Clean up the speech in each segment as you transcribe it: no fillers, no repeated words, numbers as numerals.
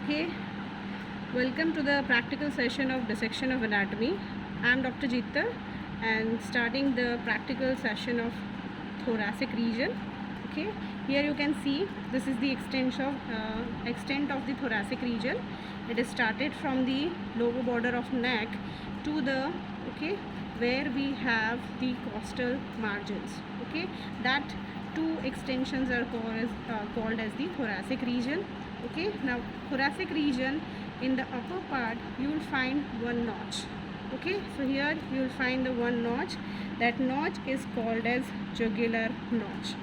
Okay, welcome to the practical session of dissection of anatomy. I am Dr. Jeetar and starting the practical session of thoracic region. Okay, here you can see this is the extent of the thoracic region. It is started from the lower border of neck to the where we have the costal margins. Okay, that two extensions are called as the thoracic region. Okay, now thoracic region, in the upper part you will find one notch. Okay, so here you will find the one notch. That notch is called as jugular notch,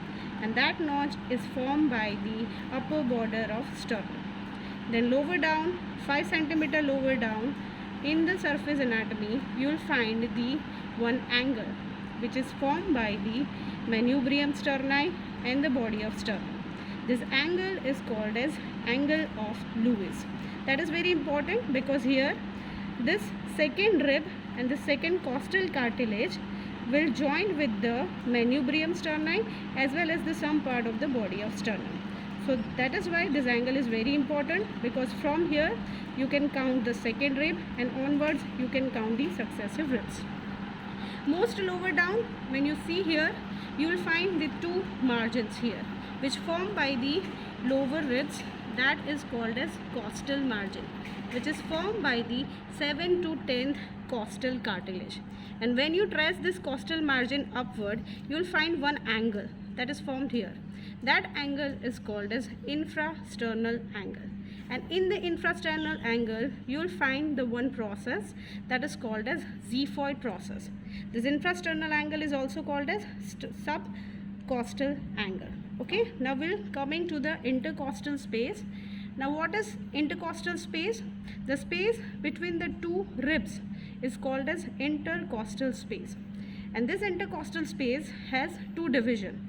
and that notch is formed by the upper border of sternum. Then lower down, 5 centimeter lower down, in the surface anatomy you will find the one angle which is formed by the manubrium sterni and the body of sternum. This angle is called as angle of Lewis. That is very important because here this second rib and the second costal cartilage will join with the manubrium sterni as well as the some part of the body of sternum. So that is why this angle is very important, because from here you can count the second rib and onwards you can count the successive ribs. Most lower down, when you see here, you will find the two margins here which form by the lower ribs. That is called as costal margin, which is formed by the 7 to 10th costal cartilage. And when you trace this costal margin upward, you will find one angle that is formed here. That angle is called as infrasternal angle. And in the infrasternal angle, you will find the one process that is called as xiphoid process. This infrasternal angle is also called as subcostal angle. Okay, now we're coming to the intercostal space. Now what is intercostal space? The space between the two ribs is called as intercostal space. And this intercostal space has two divisions.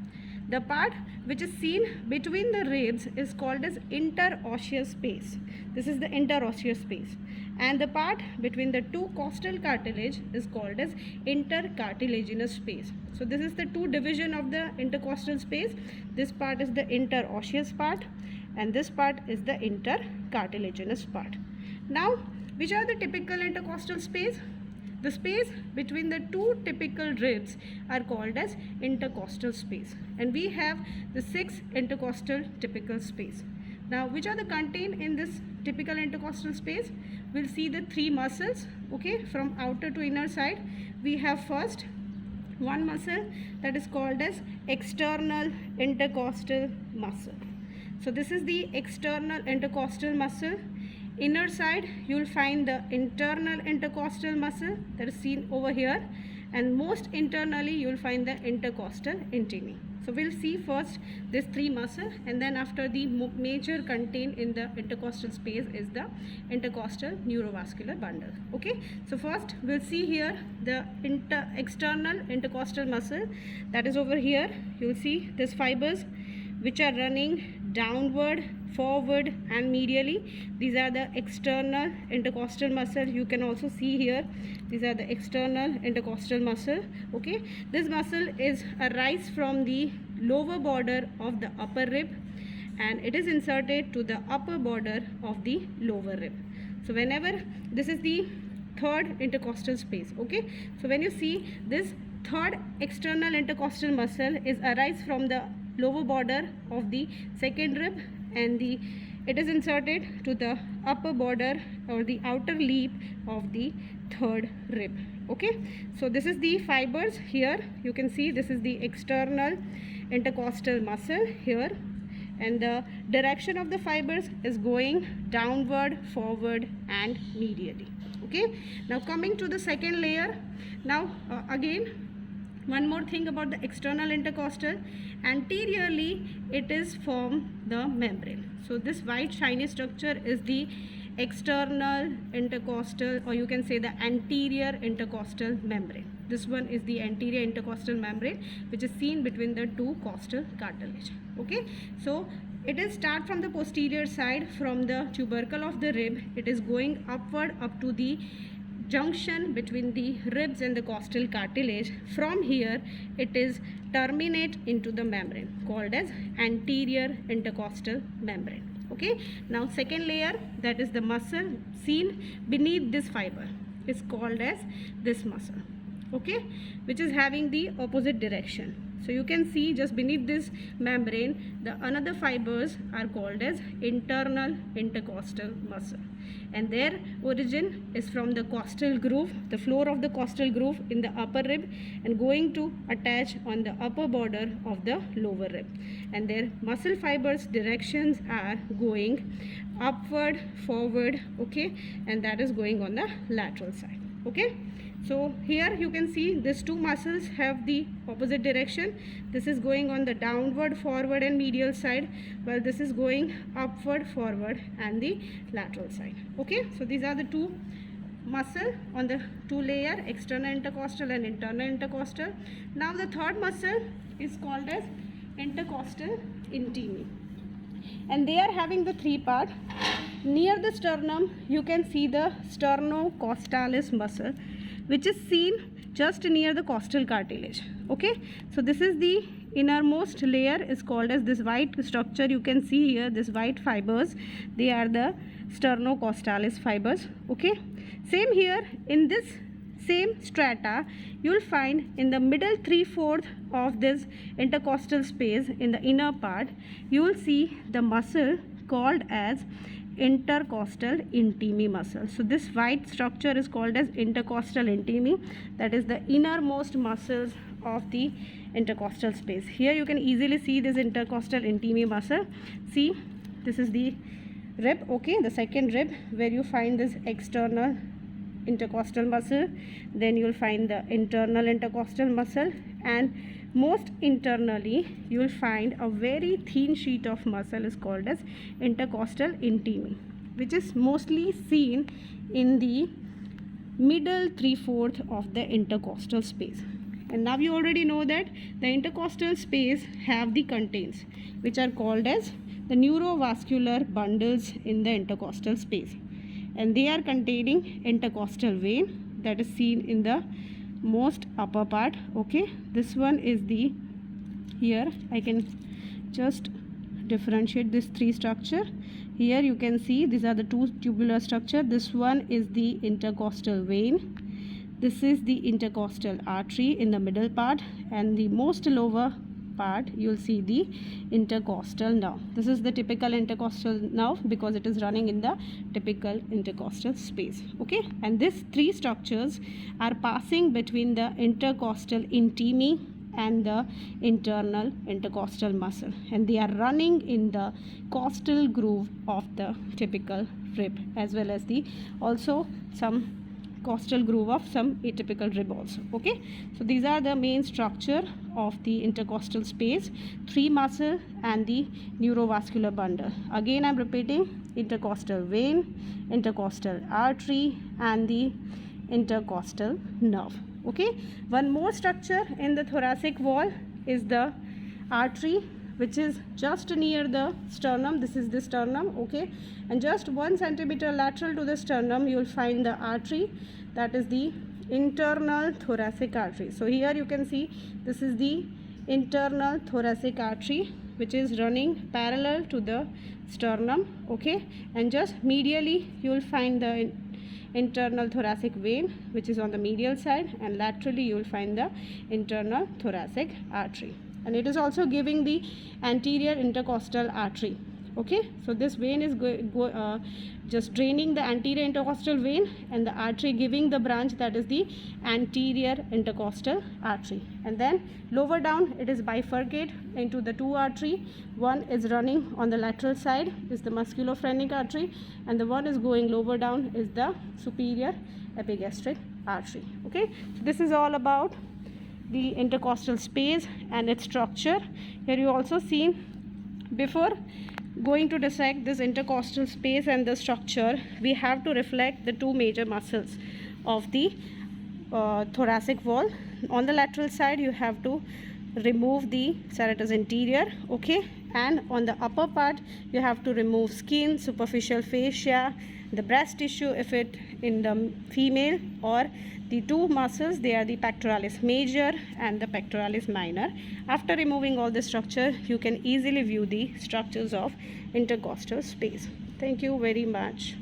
The part which is seen between the ribs is called as interosseous space. This is the interosseous space. And the part between the two costal cartilage is called as intercartilaginous space. So this is the two division of the intercostal space. This part is the interosseous part and this part is the intercartilaginous part. Now, which are the typical intercostal space? The space between the two typical ribs are called as intercostal space, and we have the 6 intercostal typical space. Now, which are the contained in this typical intercostal space? We'll see the 3 muscles. Okay, from outer to inner side, we have first one muscle that is called as external intercostal muscle. So this is the external intercostal muscle. Inner side you will find the internal intercostal muscle that is seen over here, and most internally you will find the intercostal antennae. So we'll see first these 3 muscles, and then after the major contained in the intercostal space is the intercostal neurovascular bundle. Okay, so first we'll see here the external intercostal muscle that is over here. You will see these fibers which are running downward, forward and medially. These are the external intercostal muscle. You can also see here these are the external intercostal muscle. Okay, this muscle is arise from the lower border of the upper rib and it is inserted to the upper border of the lower rib. So whenever this is the third intercostal space. Okay, so when you see this third external intercostal muscle is arise from the lower border of the second rib and it is inserted to the upper border or the outer lip of the third rib. Okay, so this is the fibers here. You can see this is the external intercostal muscle here, and the direction of the fibers is going downward, forward and medially. Okay, now coming to the second layer. Now again, one more thing about the external intercostal. Anteriorly it is from the membrane. So this white shiny structure is the external intercostal, or you can say the anterior intercostal membrane. This one is the anterior intercostal membrane which is seen between the two costal cartilage. Okay, so it is start from the posterior side, from the tubercle of the rib. It is going upward up to the junction between the ribs and the costal cartilage. From here it is terminate into the membrane called as anterior intercostal membrane. Okay. Okay, now second layer, that is the muscle seen beneath this fiber, is called as this muscle, okay, which is having the opposite direction. So you can see just beneath this membrane, the another fibers are called as internal intercostal muscle, and their origin is from the costal groove, the floor of the costal groove in the upper rib, and going to attach on the upper border of the lower rib, and their muscle fibers directions are going upward, forward, okay, and that is going on the lateral side. Okay, so here you can see these two muscles have the opposite direction. This is going on the downward, forward and medial side, while this is going upward, forward and the lateral side. Okay, so these are the two muscle on the two layer, external intercostal and internal intercostal. Now the third muscle is called as intercostal intimae, and they are having the three part. Near the sternum you can see the sternocostalis muscle, which is seen just near the costal cartilage. Okay, so this is the innermost layer, is called as this white structure. You can see here this white fibers, they are the sternocostalis fibers. Okay, same here in this same strata, you will find in the middle 3/4 of this intercostal space, in the inner part, you will see the muscle called as intercostal intimae muscle. So this white structure is called as intercostal intimae, that is the innermost muscles of the intercostal space. Here you can easily see this intercostal intimae muscle. See, this is the rib, okay, the second rib, where you find this external intercostal muscle, then you will find the internal intercostal muscle, and most internally you will find a very thin sheet of muscle is called as intercostal intimae, which is mostly seen in the middle 3/4 of the intercostal space. And now you already know that the intercostal space have the contents which are called as the neurovascular bundles in the intercostal space, and they are containing intercostal vein, that is seen in the most upper part. Okay, this one is the, here I can just differentiate this three structure. Here you can see these are the two tubular structure. This one is the intercostal vein, this is the intercostal artery in the middle part, and the most lower part you'll see the intercostal nerve. This is the typical intercostal nerve because it is running in the typical intercostal space. Okay, and these three structures are passing between the intercostal intimae and the internal intercostal muscle, and they are running in the costal groove of the typical rib, as well as the also some costal groove of some atypical rib also. Okay, so these are the main structure of the intercostal space, three muscle and the neurovascular bundle. Again I'm repeating, intercostal vein, intercostal artery and the intercostal nerve. Okay, one more structure in the thoracic wall is the artery, which is just near the sternum. This is the sternum. Okay, and just 1 centimeter lateral to the sternum you will find the artery, that is the internal thoracic artery. So here you can see this is the internal thoracic artery, which is running parallel to the sternum. Okay, and just medially you will find the internal thoracic vein, which is on the medial side, and laterally you will find the internal thoracic artery, and it is also giving the anterior intercostal artery. Okay, so this vein is just draining the anterior intercostal vein, and the artery giving the branch, that is the anterior intercostal artery. And then lower down it is bifurcate into the two artery. One is running on the lateral side, is the musculophrenic artery, and the one is going lower down is the superior epigastric artery. Okay, so this is all about the intercostal space and its structure. Here you also see, before going to dissect this intercostal space and the structure, we have to reflect the two major muscles of the thoracic wall. On the lateral side you have to remove the serratus anterior, okay, And on the upper part, you have to remove skin, superficial fascia, the breast tissue if it in the female, or the two muscles, they are the pectoralis major and the pectoralis minor. After removing all the structure, you can easily view the structures of intercostal space. Thank you very much.